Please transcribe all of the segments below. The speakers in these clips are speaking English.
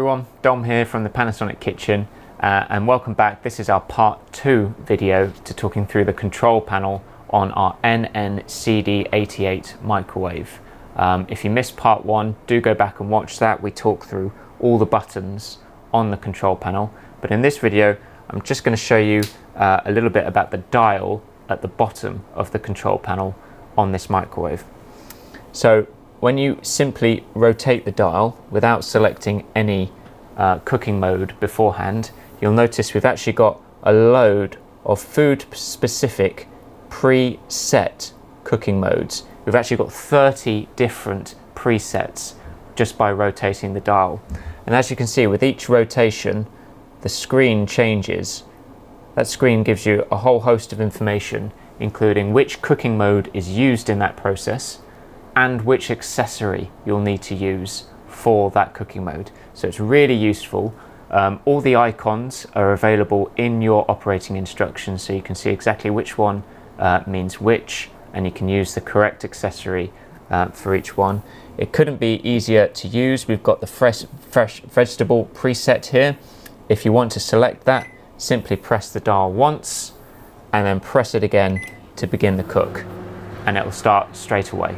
Everyone, Dom here from the Panasonic kitchen and welcome back. This is our part 2 video to talking through the control panel on our NN-CD88 microwave. If you missed part 1, do go back and watch that. We talk through all the buttons on the control panel, but in this video I'm just going to show you a little bit about the dial at the bottom of the control panel on this microwave. So when you simply rotate the dial without selecting any cooking mode beforehand, you'll notice we've actually got a load of food specific preset cooking modes. We've actually got 30 different presets just by rotating the dial. And as you can see, with each rotation, the screen changes. That screen gives you a whole host of information, including which cooking mode is used in that process and which accessory you'll need to use for that cooking mode. So it's really useful. All the icons are available in your operating instructions, so you can see exactly which one means which, and you can use the correct accessory for each one. It couldn't be easier to use. We've got the fresh vegetable preset here. If you want to select that, simply press the dial once and then press it again to begin the cook, and it will start straight away.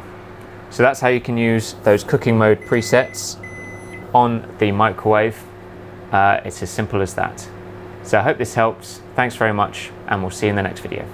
So that's how you can use those cooking mode presets on the microwave. It's as simple as that. So I hope this helps. Thanks very much, and we'll see you in the next video.